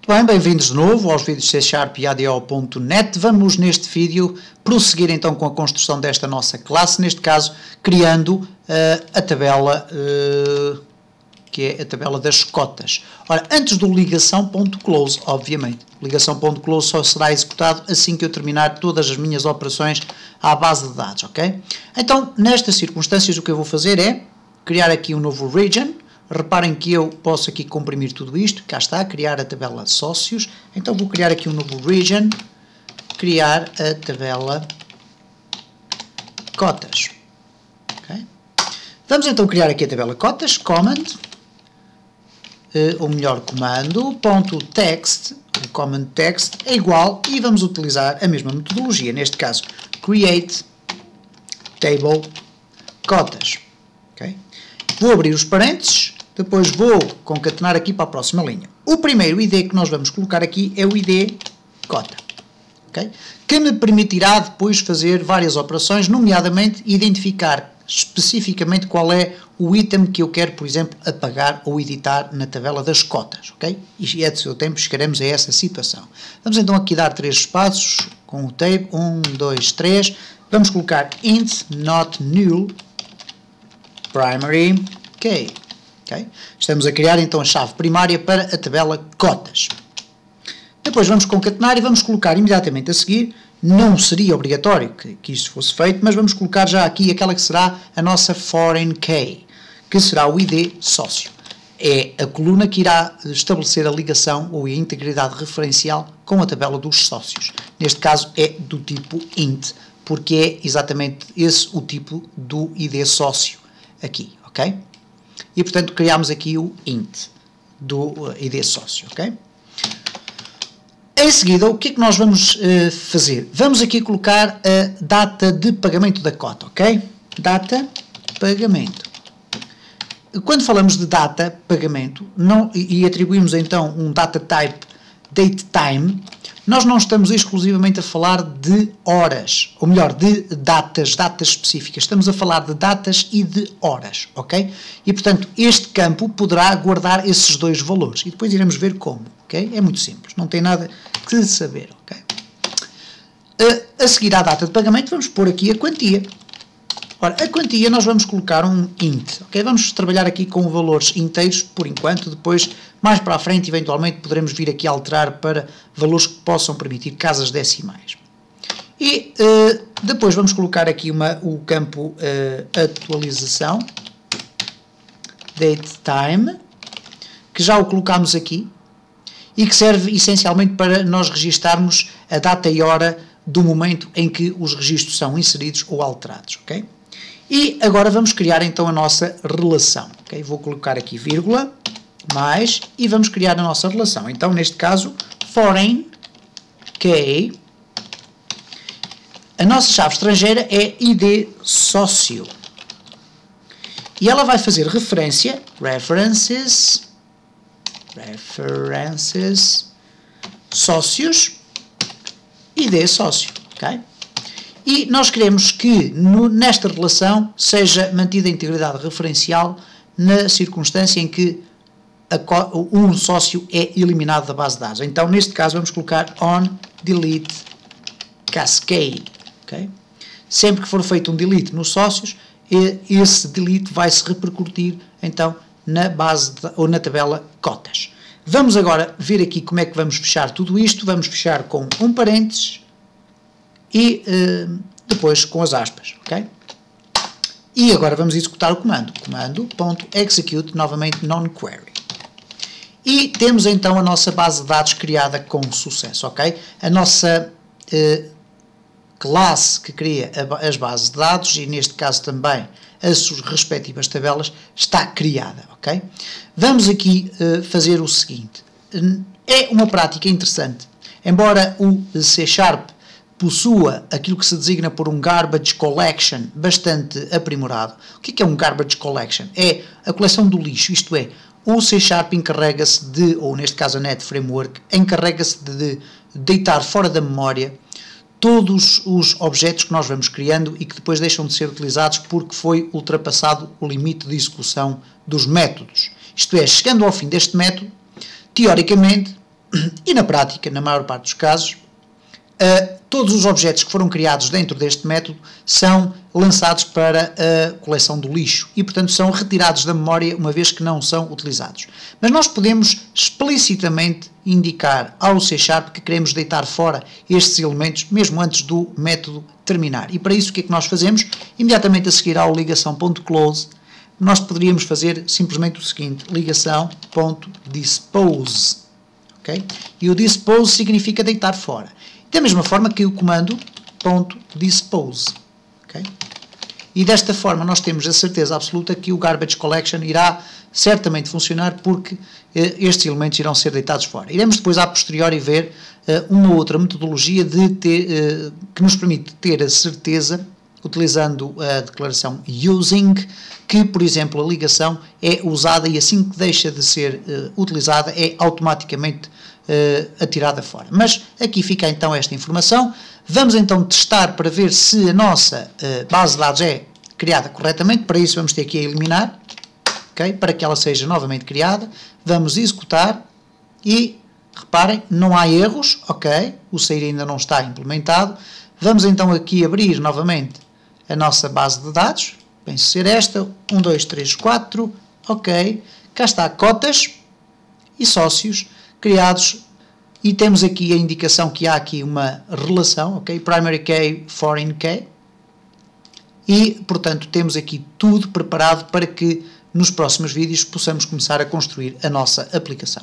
Bem, bem-vindos de novo aos vídeos C# e ADO.net. Vamos neste vídeo prosseguir então com a construção desta nossa classe, neste caso criando a tabela que é a tabela das cotas. Ora, antes do ligação.close, obviamente. Ligação.close só será executado assim que eu terminar todas as minhas operações à base de dados, ok? Então, nestas circunstâncias, o que eu vou fazer é criar aqui um novo region. Reparem que eu posso aqui comprimir tudo isto, cá está, criar a tabela sócios. Então vou criar aqui um novo region, criar a tabela cotas. Okay? Vamos então criar aqui a tabela cotas, command, ou melhor, comando, .text, o command text é igual, e vamos utilizar a mesma metodologia, neste caso, create table cotas. Okay? Vou abrir os parênteses. Depois vou concatenar aqui para a próxima linha. O primeiro ID que nós vamos colocar aqui é o ID cota, okay? Que me permitirá depois fazer várias operações, nomeadamente identificar especificamente qual é o item que eu quero, por exemplo, apagar ou editar na tabela das cotas, ok? E é de seu tempo chegaremos a essa situação. Vamos então aqui dar 3 espaços com o tab, 1, 2, 3. Vamos colocar int not null primary key. Okay? Estamos a criar então a chave primária para a tabela cotas. Depois vamos concatenar e vamos colocar imediatamente a seguir, não seria obrigatório que isto fosse feito, mas vamos colocar já aqui aquela que será a nossa foreign key, que será o ID sócio. É a coluna que irá estabelecer a ligação ou a integridade referencial com a tabela dos sócios. Neste caso é do tipo int, porque é exatamente esse o tipo do ID sócio aqui, ok? E, portanto, criamos aqui o int do ID sócio, ok? Em seguida, o que é que nós vamos fazer? Vamos aqui colocar a data de pagamento da cota, ok? Data, pagamento. Quando falamos de data, pagamento, e atribuímos então um data type date time, nós não estamos exclusivamente a falar de horas, ou melhor, de datas específicas. Estamos a falar de datas e de horas, ok? E, portanto, este campo poderá guardar esses dois valores. E depois iremos ver como, ok? É muito simples, não tem nada que saber, ok? A seguir à data de pagamento, vamos pôr aqui a quantia. Ora, a quantia nós vamos colocar um int, ok? Vamos trabalhar aqui com valores inteiros por enquanto, depois, mais para a frente, eventualmente poderemos vir aqui alterar para valores que possam permitir casas decimais. E depois vamos colocar aqui o campo atualização, date time, que já o colocamos aqui, e que serve essencialmente para nós registarmos a data e hora do momento em que os registros são inseridos ou alterados, ok? E agora vamos criar então a nossa relação, ok? Vou colocar aqui vírgula, mais, e vamos criar a nossa relação. Então, neste caso, foreign key, a nossa chave estrangeira é ID sócio. E ela vai fazer referência, references, sócios, ID sócio, ok? E nós queremos que nesta relação seja mantida a integridade referencial na circunstância em que um sócio é eliminado da base de dados. Então, neste caso, vamos colocar on delete cascade. Okay? Sempre que for feito um delete nos sócios, esse delete vai se repercutir então na base ou na tabela cotas. Vamos agora ver aqui como é que vamos fechar tudo isto. Vamos fechar com um parênteses e depois com as aspas, ok? E agora vamos executar o comando, comando.execute, novamente non-query. E temos então a nossa base de dados criada com sucesso, ok? A nossa classe que cria as bases de dados, e neste caso também as suas respectivas tabelas, está criada, ok? Vamos aqui fazer o seguinte. É uma prática interessante. Embora o C# possua aquilo que se designa por um garbage collection bastante aprimorado. O que é um garbage collection? É a coleção do lixo, isto é, o C# encarrega-se de, ou neste caso a Net Framework, encarrega-se de deitar fora da memória todos os objetos que nós vamos criando e que depois deixam de ser utilizados porque foi ultrapassado o limite de execução dos métodos. Isto é, chegando ao fim deste método, teoricamente, E na prática, na maior parte dos casos, todos os objetos que foram criados dentro deste método são lançados para a coleção do lixo e, portanto, são retirados da memória uma vez que não são utilizados. Mas nós podemos explicitamente indicar ao C# que queremos deitar fora estes elementos mesmo antes do método terminar. E para isso o que é que nós fazemos? Imediatamente a seguir ao ligação.close, nós poderíamos fazer simplesmente o seguinte, ligação.dispose. Okay? E o dispose significa deitar fora. Da mesma forma que o comando .dispose. Okay? E desta forma nós temos a certeza absoluta que o garbage collection irá certamente funcionar porque estes elementos irão ser deitados fora. Iremos depois a posteriori ver uma outra metodologia que nos permite ter a certeza, utilizando a declaração using, que, por exemplo, a ligação é usada e assim que deixa de ser utilizada é automaticamente atirada fora. Mas aqui fica então esta informação. Vamos então testar para ver se a nossa base de dados é criada corretamente. Para isso vamos ter aqui a eliminar, okay? Para que ela seja novamente criada. Vamos executar e, reparem, não há erros, ok? O sair ainda não está implementado. Vamos então aqui abrir novamente a nossa base de dados. Penso ser esta, 1, 2, 3, 4, ok. Cá está cotas e sócios criados e temos aqui a indicação que há aqui uma relação, ok? Primary key, foreign key. E, portanto, temos aqui tudo preparado para que nos próximos vídeos possamos começar a construir a nossa aplicação.